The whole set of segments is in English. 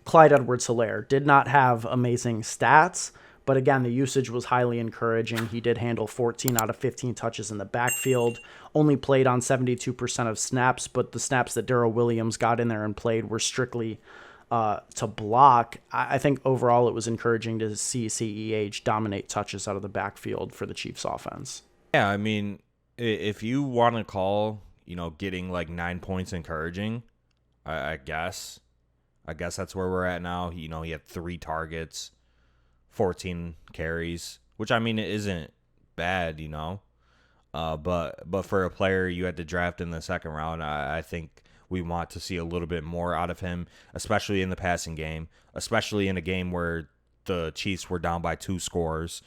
Clyde Edwards-Helaire did not have amazing stats, but again, the usage was highly encouraging. He did handle 14 out of 15 touches in the backfield, only played on 72% of snaps, but the snaps that Darrell Williams got in there and played were strictly to block. I think overall it was encouraging to see CEH dominate touches out of the backfield for the Chiefs offense. Yeah, I mean, if you want to call, getting like 9 points encouraging, I guess that's where we're at now. He had 3 targets, 14 carries, which I mean, it isn't bad, but for a player you had to draft in the second round, I think we want to see a little bit more out of him, especially in the passing game, especially in a game where the Chiefs were down by 2 scores.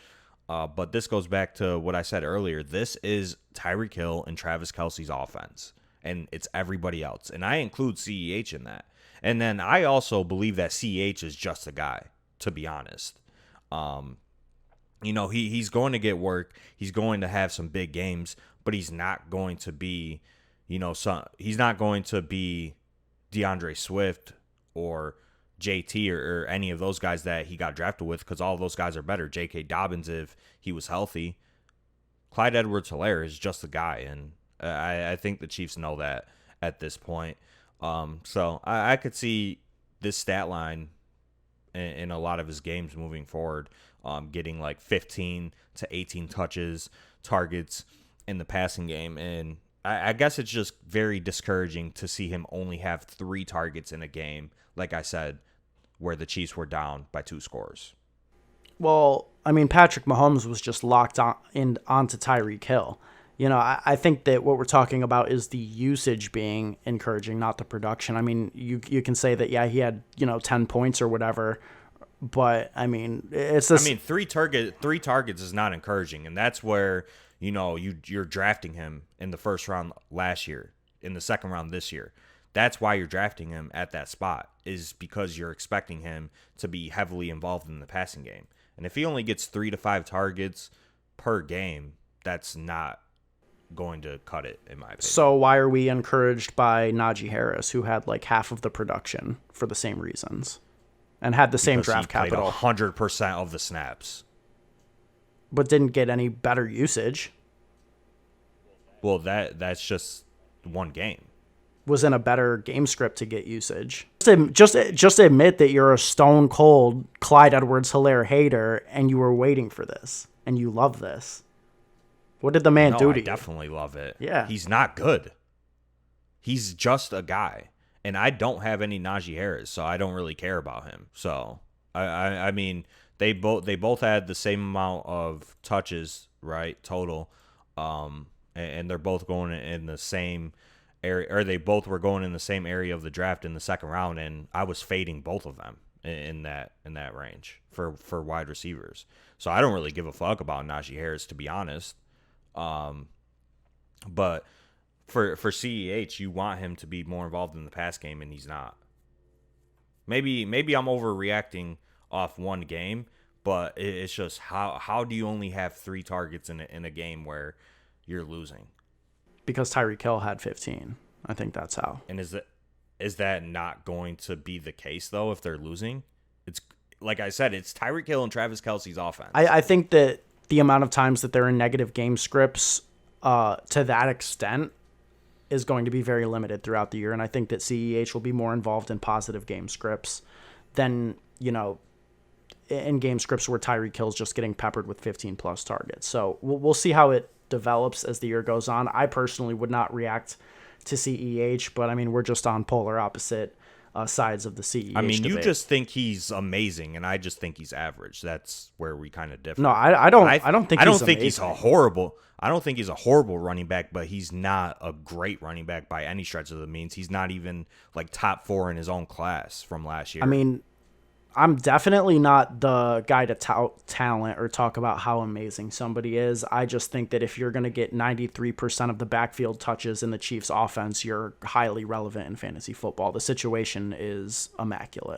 But this goes back to what I said earlier. This is Tyreek Hill and Travis Kelce's offense, and it's everybody else. And I include CEH in that. And then I also believe that CEH is just a guy, to be honest. He's going to get work. He's going to have some big games, but he's not going to be, he's not going to be DeAndre Swift or JT or any of those guys that he got drafted with, because all of those guys are better. J.K. Dobbins, if he was healthy. Clyde Edwards-Helaire is just a guy, and I think the Chiefs know that at this point. So I could see this stat line in a lot of his games moving forward, getting like 15 to 18 touches, targets in the passing game. And I guess it's just very discouraging to see him only have 3 targets in a game, like I said, where the Chiefs were down by 2 scores. Well, I mean, Patrick Mahomes was just locked onto Tyreek Hill. I think that what we're talking about is the usage being encouraging, not the production. I mean, you can say that, yeah, he had, 10 points or whatever, but I mean, it's this. I mean, three targets is not encouraging, and that's where, you're drafting him in the first round last year, in the second round this year. That's why you're drafting him at that spot, is because you're expecting him to be heavily involved in the passing game. And if he only gets 3 to 5 targets per game, that's not going to cut it, in my opinion. So why are we encouraged by Najee Harris, who had like half of the production for the same reasons and had the same draft capital? 100% of the snaps. But didn't get any better usage. Well, that's just one game. Was in a better game script to get usage. Just admit that you're a stone cold Clyde Edwards-Helaire hater and you were waiting for this and you love this. What did the man do to you? I definitely love it. Yeah. He's not good. He's just a guy. And I don't have any Najee Harris, so I don't really care about him. So, I mean, they both had the same amount of touches, right, total. And they're both going in the same area, or they both were going in the same area of the draft in the second round, and I was fading both of them in that range for wide receivers. So I don't really give a fuck about Najee Harris, to be honest. But for CEH, you want him to be more involved in the pass game, and he's not. Maybe I'm overreacting off one game, but it's just how do you only have 3 targets in a game where you're losing? Because Tyreek Hill had 15. I think that's how. And is that not going to be the case, though, if they're losing? It's like I said, it's Tyreek Hill and Travis Kelce's offense. I think that the amount of times that they're in negative game scripts to that extent is going to be very limited throughout the year. And I think that CEH will be more involved in positive game scripts than, in game scripts where Tyreek Hill's just getting peppered with 15-plus targets. So we'll see how it develops as the year goes on. I personally would not react to CEH, but I mean, we're just on polar opposite sides of the CEH I mean, debate. You just think he's amazing, and I just think he's average. That's where we kind of differ. No, I don't think he's a horrible. I don't think he's a horrible running back, but he's not a great running back by any stretch of the means. He's not even like top 4 in his own class from last year. I mean, I'm definitely not the guy to tout talent or talk about how amazing somebody is. I just think that if you're going to get 93% of the backfield touches in the Chiefs offense, you're highly relevant in fantasy football. The situation is immaculate.